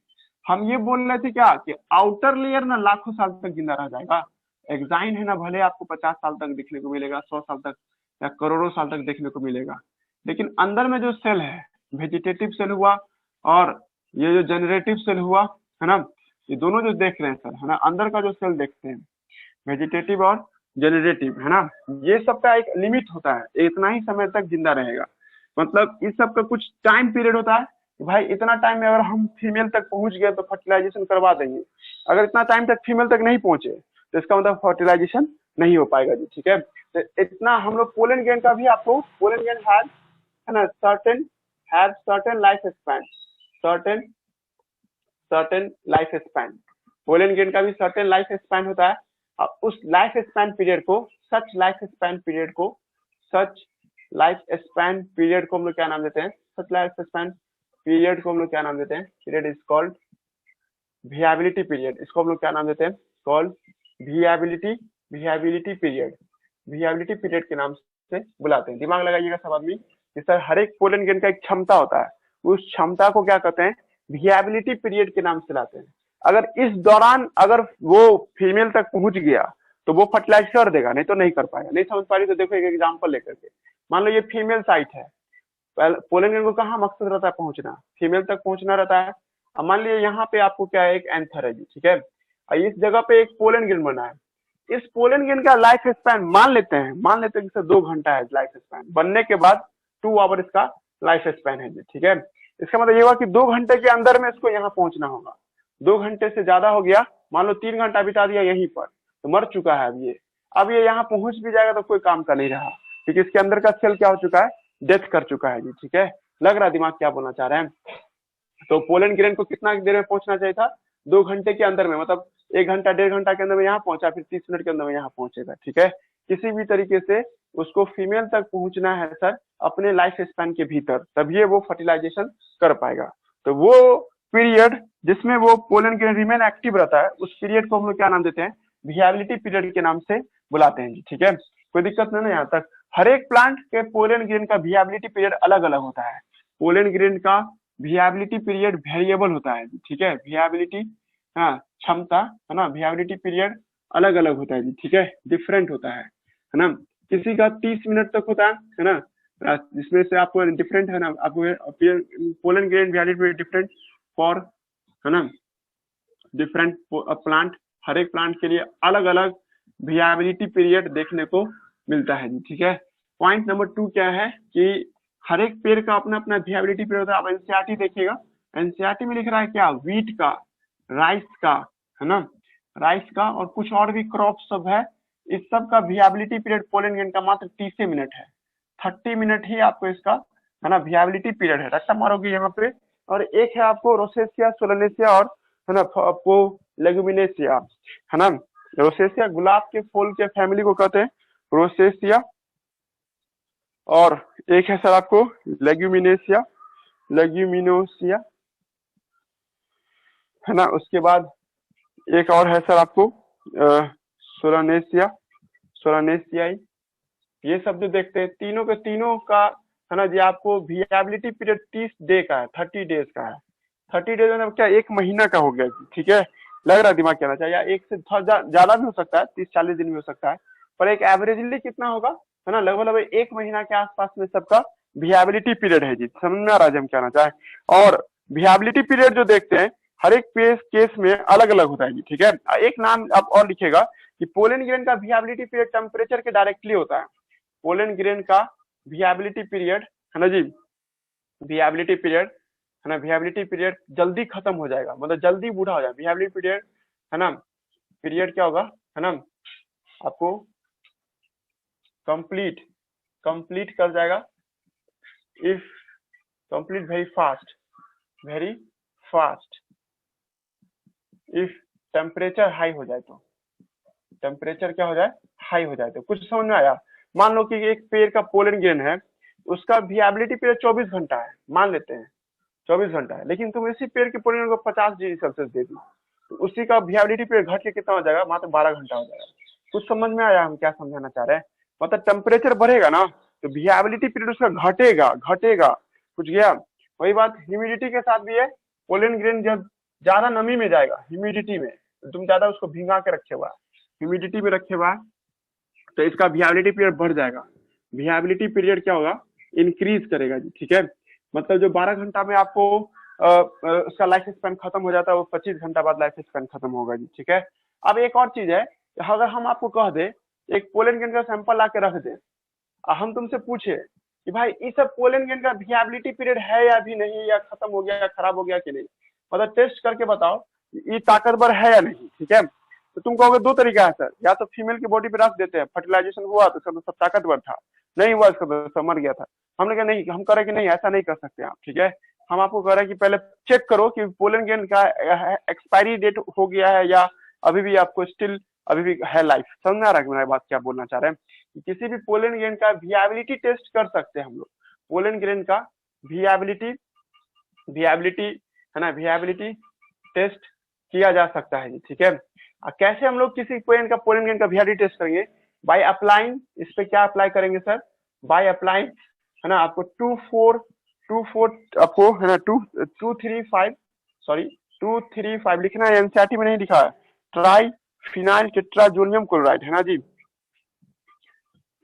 हम ये बोल रहे थे क्या कि आउटर लेयर ना लाखों साल तक जिंदा रह जाएगा, एक्साइन है ना, भले आपको 50 साल तक देखने को मिलेगा, 100 साल तक या करोड़ों साल तक देखने को मिलेगा, लेकिन अंदर में जो सेल है, वेजिटेटिव सेल हुआ और ये जो जनरेटिव सेल हुआ, है ना, ये दोनों जो देख रहे हैं सर, है ना, अंदर का जो सेल देखते हैं वेजिटेटिव और जनरेटिव, है ना, ये सबका एक लिमिट होता है, इतना ही समय तक जिंदा रहेगा। मतलब इस सब का कुछ टाइम पीरियड होता है कि भाई इतना टाइम में अगर हम फीमेल तक पहुंच गए तो फर्टिलाइजेशन करवा देंगे, अगर इतना टाइम तक फीमेल तक नहीं पहुंचे तो इसका मतलब फर्टिलाइजेशन नहीं हो पाएगा जी। ठीक है, तो इतना हम लोग पोलन ग्रेन का भी आपको, पोलन ग्रेन है ना, certain life span, certain certain life span, pollen grain का भी सर्टेन लाइफ स्पैन होता है। अब उस लाइफ स्पैन पीरियड को, सच लाइफ स्पैन पीरियड को, सच लाइफ स्पैन पीरियड को हम लोग क्या नाम देते हैं, सच लाइफ स्पैन पीरियड को हम लोग क्या नाम देते हैं, period is called viability period. इसको हम लोग क्या नाम देते हैं, called viability period, viability period के नाम से बुलाते हैं। दिमाग लगाइएगा सब आदमी कि सर हर एक पोलन ग्रेन का एक क्षमता होता है, उस क्षमता को क्या कहते हैं, वियाबिलिटी पीरियड के नाम से लाते हैं। अगर इस दौरान अगर वो फीमेल तक पहुंच गया तो वो फर्टिलाइज कर देगा, नहीं तो नहीं कर पाएगा। नहीं समझ पा रही तो देखो एक एग्जाम्पल लेकर के, मान लो ये फीमेल साइट है, पोलन ग्रेन को कहाँ मकसद रहता है पहुंचना, फीमेल तक पहुंचना रहता है। अब मान लीजिए यहाँ पे आपको क्या है, एक एंथर है जी, ठीक है, इस जगह पे एक पोलन ग्रेन बना है। इस पोलन ग्रेन का लाइफ स्पैन मान लेते हैं कि सर 2 घंटा है लाइफ स्पैन, बनने के बाद 2 आवर इसका लाइफ स्पैन है जी। ठीक है, इसका मतलब ये हुआ कि 2 घंटे के अंदर में इसको यहाँ पहुंचना होगा। 2 घंटे से ज्यादा हो गया, मान लो 3 घंटा बिता दिया यहीं पर, तो मर चुका है अब ये यहाँ पहुंच भी जाएगा तो कोई काम का नहीं रहा, क्योंकि इसके अंदर का सेल क्या हो चुका है, डेथ कर चुका है जी। ठीक है, लग रहा है दिमाग क्या बोलना चाह रहे हैं। तो पोलन ग्रेन को कितना देर में पहुंचना चाहिए था, 2 घंटे के अंदर में, मतलब 1 घंटा 1.5 घंटा के अंदर में यहाँ पहुंचा, फिर 30 मिनट के अंदर में यहाँ पहुंचेगा। ठीक है, किसी भी तरीके से उसको फीमेल तक पहुंचना है सर अपने लाइफ स्पैन के भीतर, तभी वो फर्टिलाइजेशन कर पाएगा। तो वो पीरियड जिसमें वो पोलन ग्रेन रिमेन एक्टिव रहता है, उस पीरियड को हम लोग क्या नाम देते हैं, वियाबिलिटी पीरियड के नाम से बुलाते हैं जी। ठीक है, कोई दिक्कत नहीं है यहाँ तक। हर एक प्लांट के पोलन ग्रेन का वियाबिलिटी पीरियड अलग अलग होता है, पोलन ग्रेन का वियाबिलिटी पीरियड वेरिएबल होता है। ठीक है, वियाबिलिटी, हाँ क्षमता है ना, वियाबिलिटी पीरियड अलग अलग होता है जी। ठीक है, डिफरेंट होता है ना, किसी का 30 मिनट तक होता है ना, जिसमें से आपको डिफरेंट है ना, आपको pollen grain viability period different for, है ना, डिफरेंट प्लांट, हर एक प्लांट के लिए अलग अलग वियाबिलिटी पीरियड देखने को मिलता है जी। ठीक है, पॉइंट नंबर 2 क्या है कि हर एक पेड़ का अपना अपना वियाबिलिटी पीरियड होता है। आप एनसीईआरटी देखिएगा, एनसीईआरटी में लिख रहा है क्या, वीट का, राइस का, है ना, राइस का और कुछ और भी क्रॉप सब है, इस सब का वियाबिलिटी पीरियड पोलन ग्रेन का मात्र 30 मिनट है, 30 मिनट ही आपको इसका, है ना, वियाबिलिटी पीरियड है। रट्टा मारोगे यहाँ पे। और एक है आपको रोसेसिया, सोलनेसिया और, है ना, आपको लेगुमिनेसिया, है ना, रोसेसिया गुलाब के फूल के फैमिली को कहते हैं रोसेसिया, और एक है सर आपको लेग्यूमिनेसिया, लेग्यूमिनोसिया, है ना, उसके बाद एक और है सर आपको सोलानेसिया, सोलानेसियाई। ये सब जो देखते हैं तीनों के तीनों का, है ना जी, आपको वियाबिलिटी पीरियड 30 डे का है, 30 डेज का है। 30 डेज मतलब क्या, 1 महीना का हो गया। ठीक है, लग रहा है दिमाग कहना चाहिए, या एक से ज्यादा भी हो सकता है, 30-40 दिन भी हो सकता है, पर एक एवरेजली कितना होगा, है ना, लगभग 1 महीना के आसपास में सबका वियाबिलिटी पीरियड है जी। समझ में आ रहा है हम कहना चाहे। और वियाबिलिटी पीरियड जो देखते हैं हर एक केस में अलग अलग होता है जी। ठीक है, एक नाम आप और लिखेगा कि पोलन ग्रेन का वियाबिलिटी पीरियड टेम्परेचर के डायरेक्टली होता है। पोलन ग्रेन का वियाबिलिटी पीरियड, है ना जी, वियाबिलिटी पीरियड, है ना, वियाबिलिटी पीरियड जल्दी खत्म हो जाएगा, मतलब जल्दी बूढ़ा हो जाएगा वियाबिलिटी पीरियड, है ना, पीरियड क्या होगा, है ना, आपको कंप्लीट कर जाएगा if complete very fast if temperature high हो जाए, तो टेम्परेचर क्या हो जाए, हाई हो जाए। तो कुछ समझ में आया। मान लो कि एक पेड़ का पोलन ग्रेन है, उसका वियाबिलिटी पीरियड 24 घंटा है, मान लेते हैं 24 घंटा है, लेकिन तुम इसी पेड़ के पोलन को 50 डिग्री सेल्सियस दे दी, तो उसी का वियाबिलिटी पीरियड घट के कितना हो जाएगा, मात्र 12 घंटा हो जाएगा। कुछ समझ में आया हम क्या समझाना चाह रहे हैं। मतलब टेम्परेचर बढ़ेगा ना तो वियाबिलिटी पीरियड उसका घटेगा कुछ गया। वही बात ह्यूमिडिटी के साथ भी है, पोलन ग्रेन जब ज्यादा नमी में जाएगा, ह्यूमिडिटी में, तुम ज्यादा उसको भिंगा के रखे हुआ, ह्यूमिडिटी में रखे हुआ, तो इसका वियाबिलिटी पीरियड बढ़ जाएगा। वियाबिलिटी पीरियड क्या होगा, इंक्रीज करेगा जी। ठीक है, मतलब जो 12 घंटा में आपको उसका लाइफ स्पैन खत्म हो जाता है, वो 25 घंटा बाद लाइफ स्पैन खत्म होगा जी। ठीक है, अब एक और चीज है, अगर हम आपको कह दे एक पोलन ग्रेन का सैंपल ला के रख दे, हम तुमसे पूछे कि भाई इस सब पोलन ग्रेन का विएबिलिटी पीरियड है या भी नहीं, या खत्म हो गया या खराब हो गया कि नहीं, मतलब टेस्ट करके बताओ ये ताकतवर है या नहीं। ठीक है, तो तुम कहोगे दो तरीका है सर, या तो फीमेल की बॉडी पे रख देते हैं, फर्टिलाइजेशन हुआ तो सब ताकतवर था, नहीं हुआ इसका तो सब मर गया था। हमने कहा नहीं, हम कह रहे कि नहीं ऐसा नहीं कर सकते आप। ठीक है, हम आपको कह रहे हैं कि पहले चेक करो कि पोलन ग्रेन का एक्सपायरी डेट हो गया है या अभी भी आपको स्टिल अभी भी है लाइफ। समझ में आ रहा है मेरा बात क्या बोलना चाह रहे हैं, कि किसी भी पोलन ग्रेन का विएबिलिटी टेस्ट कर सकते हैं हम लोग, पोलन ग्रेन का विएबिलिटी विएबिलिटी है ना, विएबिलिटी टेस्ट किया जा सकता है जी। ठीक है, कैसे हम लोग किसी पोलन ग्रेन का विएबिलिटी टेस्ट करेंगे, बाय अप्लाइंग, इस पे क्या अप्लाई करेंगे सर, बाय अप्लाइंग है ना, आपको 2 4 आपको है ना 2 3 5 लिखना है, एनसीईआरटी में नहीं लिखा है, ट्राई फिनाइल टेट्राजोनियम क्लोराइड है ना जी,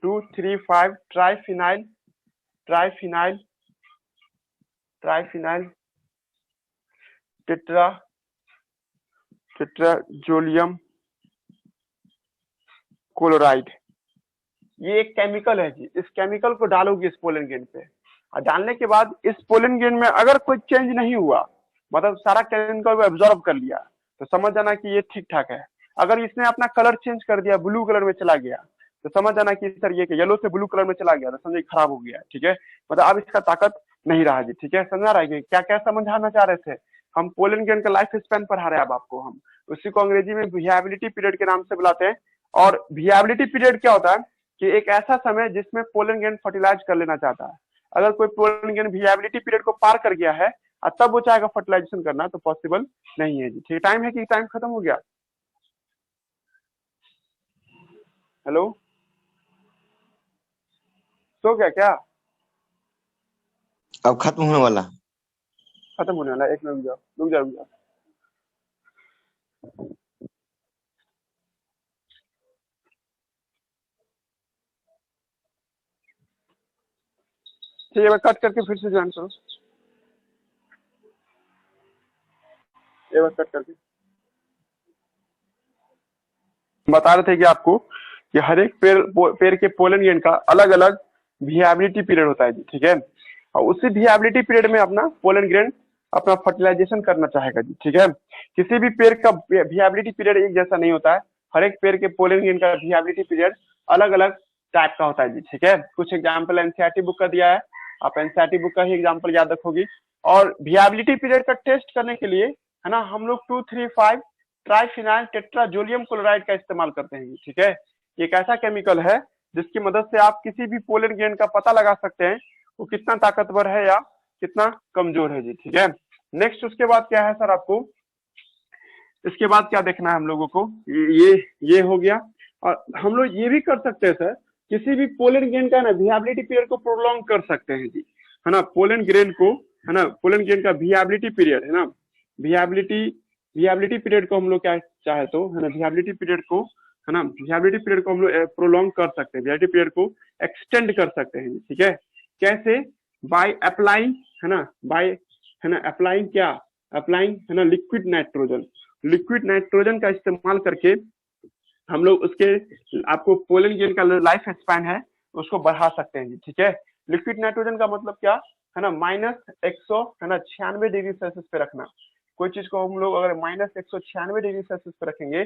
2 3 5 ट्राई फिनाइल टेट्राजोनियम क्लोराइड, ये एक केमिकल है जी। इस केमिकल को डालोगे इस पोलन ग्रेन पे, और डालने के बाद इस पोलन ग्रेन में अगर कोई चेंज नहीं हुआ, मतलब सारा केमिकल को एब्जॉर्ब कर लिया, तो समझ जाना कि ये ठीक ठाक है। अगर इसने अपना कलर चेंज कर दिया, ब्लू कलर में चला गया, तो समझ जाना कि सर ये येलो से ब्लू कलर में चला गया, तो समझिए खराब हो गया। ठीक है, मतलब अब इसका ताकत नहीं रहा जी। ठीक है, समझा रहा है क्या क्या समझाना चाह रहे थे हम, पोलन ग्रेन का लाइफ स्पैन पढ़ा रहे हैं अब आपको हम, उसी को अंग्रेजी में विएबिलिटी पीरियड के नाम से बुलाते हैं। और विएबिलिटी पीरियड क्या होता है कि एक ऐसा समय जिसमें पोलन ग्रेन फर्टिलाइज कर लेना चाहता है। अगर कोई पोलन ग्रेन विएबिलिटी पीरियड को पार कर गया है और तब वो चाहेगा फर्टिलाइजेशन करना, तो पॉसिबल नहीं है जी। ठीक है, टाइम है कि टाइम खत्म हो गया, हेलो सो गया क्या, अब खत्म होने वाला। खत्म होने वाला, एक मिनट रुक जाओ। ठीक है, कट करके फिर से ज्वाइन करो, एक बार कट करके बता रहे थे कि आपको कि हर एक पेड़ के पोलन ग्रेन का अलग अलग विएबिलिटी पीरियड होता है जी। ठीक है, और उसी विएबिलिटी पीरियड में अपना पोलन ग्रेन अपना फर्टिलाइजेशन करना चाहेगा जी। ठीक है, किसी भी पेड़ का विएबिलिटी पीरियड एक जैसा नहीं होता है, हर एक पेड़ के पोलन ग्रेन का विएबिलिटी पीरियड अलग अलग टाइप का होता है जी। ठीक है, कुछ एग्जाम्पल एनसीईआरटी बुक का दिया है, आप एनसीईआरटी बुक का ही एग्जाम्पल याद रखोगी। और विएबिलिटी पीरियड का टेस्ट करने के लिए है ना, हम लोग 2 3 5 ट्राइफिनाइल टेट्राजोनियम क्लोराइड का इस्तेमाल करते हैं। ठीक है, एक ऐसा केमिकल है जिसकी मदद से आप किसी भी पोलन ग्रेन का पता लगा सकते हैं वो कितना ताकतवर है या कितना कमजोर है जी। ठीक है, नेक्स्ट उसके बाद क्या है सर, आपको इसके बाद क्या देखना है हम लोगों को, ये हो गया। और हम लोग ये भी कर सकते हैं सर, किसी भी पोलन ग्रेन का ना विएबिलिटी पीरियड को प्रोलॉन्ग कर सकते हैं जी, है ना, पोलन ग्रेन को, है ना, पोलन ग्रेन का विएबिलिटी पीरियड है ना, विएबिलिटी पीरियड को हम लोग क्या चाहे तो है ना, विएबिलिटी पीरियड को है ना, विएबिलिटी पीरियड को हम लोग प्रोलॉन्ग कर सकते हैं, विएबिलिटी पीरियड को एक्सटेंड कर सकते हैं। ठीक है, कैसे, बाय अप्लाइंग है ना, बाय है ना अप्लाइंग क्या, अप्लाइंग है ना लिक्विड नाइट्रोजन का इस्तेमाल करके हम लोग उसके आपको पोलन ग्रेन का लाइफ स्पैन है उसको बढ़ा सकते हैं जी। ठीक है, लिक्विड नाइट्रोजन का मतलब क्या है ना, -100 है ना 96 डिग्री सेल्सियस पे रखना। कोई चीज को हम लोग अगर -196 डिग्री सेल्सियस पे रखेंगे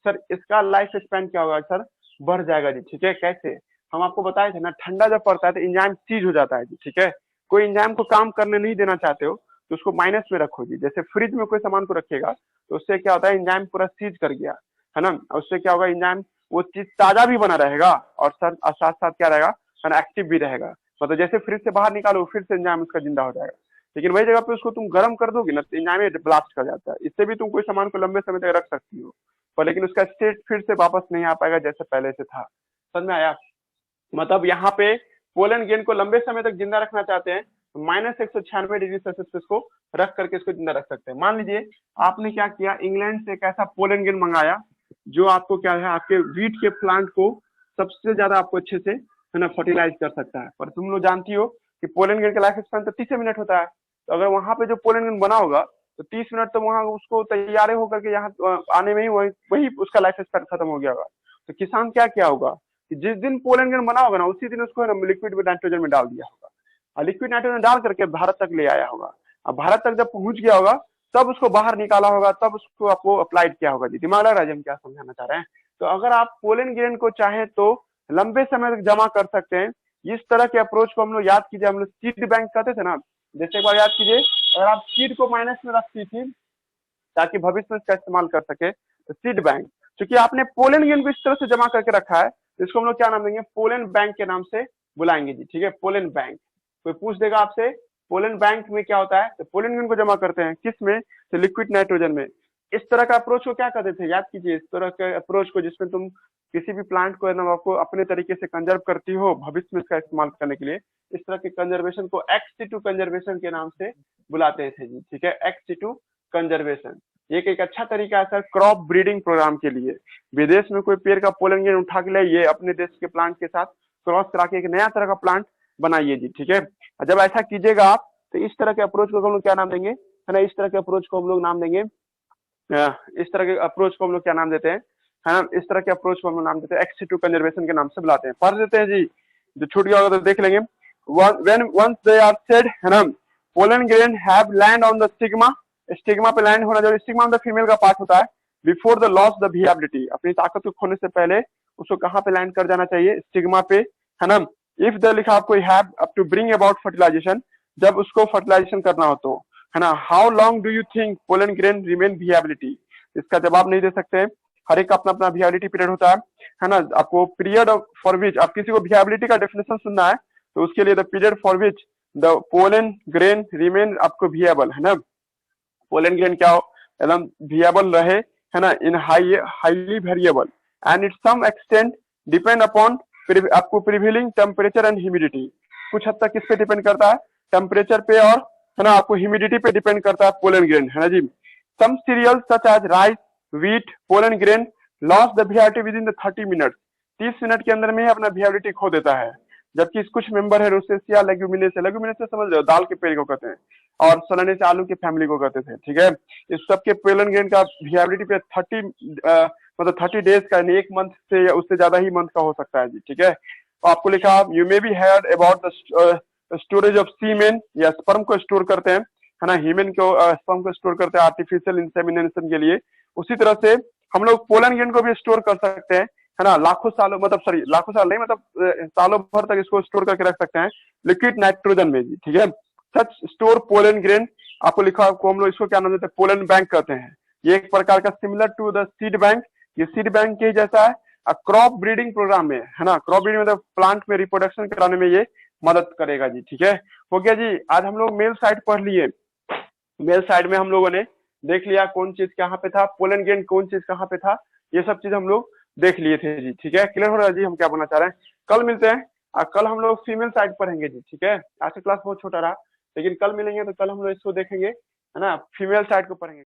सर, इसका लाइफ स्पैन क्या होगा सर, बढ़ जाएगा जी। ठीक है, कैसे, हम आपको बताए थे ना, ठंडा जब पड़ता है तो इंजाइम सीज हो जाता है जी। ठीक है, कोई इंजाइम को काम करने नहीं देना चाहते हो तो उसको माइनस में रखो जी। जैसे फ्रिज में कोई सामान को रखेगा तो उससे क्या होता है, इंजाइम पूरा सीज कर गया है ना, उससे क्या होगा, इंजाइम वो चीज ताजा भी बना रहेगा और सर साथ साथ क्या रहेगा, एक्टिव भी रहेगा। मतलब जैसे फ्रिज से बाहर निकालो फिर से इंजाइम उसका जिंदा हो जाएगा, लेकिन वही जगह पे उसको तुम गर्म कर दोगे ना तो इंजाइम ब्लास्ट कर जाता है। इससे भी तुम कोई सामान को लंबे समय तक रख सकती हो, पर लेकिन उसका स्टेट फिर से वापस नहीं आ पाएगा जैसे पहले से था। समझ में आया, मतलब यहाँ पे पोलन ग्रेन को लंबे समय तक जिंदा रखना चाहते हैं तो -196 डिग्री सेल्सियस पे इसको रख करके इसको जिंदा रख सकते हैं। मान लीजिए आपने क्या किया, इंग्लैंड से एक ऐसा पोलन ग्रेन मंगाया जो आपको क्या है, आपके वीट के प्लांट को सबसे ज्यादा आपको अच्छे से है ना फर्टिलाइज कर सकता है। पर तुम लोग जानती हो कि पोलन ग्रेन का लाइफ स्पैन तो 30 मिनट होता है, तो अगर वहां पे जो पोलन ग्रेन बना होगा तो 30 मिनट तो वहां उसको तैयार होकर के यहाँ आने में ही वही उसका लाइफ स्पैन खत्म हो गया होगा। तो किसान क्या होगा, कि जिस दिन पोलन ग्रेन बना होगा ना उसी दिन उसको है ना लिक्विड में नाइट्रोजन में डाल दिया होगा, और लिक्विड नाइट्रोजन डाल करके भारत तक ले आया होगा। अब भारत तक जब पहुंच गया होगा तब उसको बाहर निकाला होगा, तब उसको आपको अप्लाइड किया होगा। जी दिमाग लग रहा है जी हम क्या समझाना चाह रहे हैं? तो अगर आप पोलन ग्रेन को चाहें तो लंबे समय तक जमा कर सकते हैं। इस तरह के अप्रोच को हम लोग याद कीजिए, हम लोग सीड बैंक कहते थे ना, जैसे एक बार याद कीजिए, अगर आप सीड को माइनस में रखती थी ताकि भविष्य में इसका इस्तेमाल कर सके, तो सीड बैंक, क्योंकि आपने पोलन ग्रेन को इस तरह से जमा करके रखा है, तो इसको हम लोग क्या नाम देंगे? पोलन बैंक के नाम से बुलाएंगे जी, ठीक है, पोलन बैंक। कोई पूछ देगा आपसे पोलन बैंक में क्या होता है, तो पोलन ग्रेन को जमा करते हैं किस में? तो लिक्विड नाइट्रोजन में। इस तरह का अप्रोच को क्या कहते थे? याद कीजिए, इस तरह के अप्रोच को जिसमें तुम किसी भी प्लांट को है ना आपको अपने तरीके से कंजर्व करती हो भविष्य में इसका इस्तेमाल करने के लिए, इस तरह के कंजर्वेशन को एक्स सिटू कंजर्वेशन के नाम से बुलाते थे जी, ठीक है, एक्स सिटू कंजर्वेशन। ये एक अच्छा तरीका है सर क्रॉप ब्रीडिंग प्रोग्राम के लिए। विदेश में कोई पेड़ का पोलन ग्रेन उठा के लाइए, अपने देश के प्लांट के साथ क्रॉस करा के एक नया तरह का प्लांट बनाइए जी, ठीक है। जब ऐसा कीजिएगा आप, तो इस तरह के अप्रोच को हम लोग क्या नाम देंगे, है ना, इस तरह के अप्रोच को हम लोग नाम देंगे, इस तरह के अप्रोच को हम लोग क्या नाम देते हैं, है ना, इस तरह के अप्रोच को हम लोग नाम देते हैं एक्स सिटू कंजर्वेशन के नाम से बुलाते हैं। पढ़ देते हैं जी, जो छूट गया होगा तो देख लेंगे। when once they are said, है ना, pollen grain have land on the stigma, stigma पे लैंड होना, जो स्टिग्मा में फीमेल का पार्ट होता है, before the loss the viability, अपनी ताकत को खोने से पहले उसको कहाँ पे लैंड कर जाना चाहिए? स्टिग्मा पे, है ना। इफ द लिखा आपको have up to bring about fertilisation, जब उसको फर्टिलाइजेशन करना हो तो, है ना। How long do you think pollen grain remain viability, इसका जवाब नहीं दे सकते हैं, हर एक का अपना अपना विएबिलिटी पीरियड होता है ना। आपको पीरियड फॉर विच, आप किसी को विएबिलिटी का डेफिनेशन सुनना है तो उसके लिए the period for which the pollen grain remain आपको विएबल, है ना, पोलन ग्रेन क्या हो, एकदम विएबल रहे, है ना, in highly variable and it some extent depend upon आपको प्रिवेलिंग टेम्परेचर एंड ह्यूमिडिटी, कुछ हद तक किस पे डिपेंड करता है? टेम्परेचर पे और, है ना, आपको ह्यूमिडिटी पे डिपेंड करता है पोलन ग्रेन, है ना जी। Some cereal such as rice, wheat, pollen grain lose the viability within the 30 minute, 30 minute के अंदर में ही अपना विएबिलिटी खो देता है। जबकि कुछ मेंबर है रोसेसिया लेग्यूमिनेसिया, लेग्यूमिनेसिया समझ रहे हो, दाल के पेड़ को कहते हैं, और सोलानेसिया आलू की फैमिली को कहते थे, ठीक है। इस सबके पोलन ग्रेन का विएबिलिटी पे 30 30 डेज का, एक मंथ से या उससे ज्यादा ही मंथ का हो सकता है जी, ठीक है। तो आपको लिखा you may be heard about the storage of semen, या स्पर्म को स्टोर करते हैं, है ना, हीमेन को स्पर्म को स्टोर करते हैं आर्टिफिशियल इंसेमिनेशन के लिए। उसी तरह से हम लोग पोलन ग्रेन को भी स्टोर कर सकते हैं, है ना, लाखों सालों, मतलब सॉरी लाखों साल नहीं, मतलब सालों भर तक इसको स्टोर करके रख सकते हैं लिक्विड नाइट्रोजन में जी, ठीक है। सच स्टोर पोलन ग्रेन, आपको लिखा आपको हम लोग इसको क्या नाम देते हैं? पोलन बैंक कहते हैं। ये एक प्रकार का similar to the seed bank, ये सीड बैंक के जैसा है। क्रॉप ब्रीडिंग प्रोग्राम में, है ना, क्रॉप ब्रीडिंग मतलब प्लांट में रिप्रोडक्शन कराने में ये मदद करेगा जी, ठीक है। हो गया जी, आज हम लोग मेल साइड पढ़ लिए। मेल साइड में हम लोगों ने देख लिया कौन चीज कहाँ पे था, पोलन ग्रेन कौन चीज कहाँ पे था, ये सब चीज हम लोग देख लिए थे जी, ठीक है। क्लियर हो रहा है जी हम क्या बोलना चाह रहे हैं? कल मिलते हैं, कल हम लोग फीमेल साइड पढ़ेंगे जी, ठीक है। आज का क्लास बहुत छोटा रहा, लेकिन कल मिलेंगे तो कल हम लोग इसको देखेंगे, है ना, फीमेल साइड को पढ़ेंगे।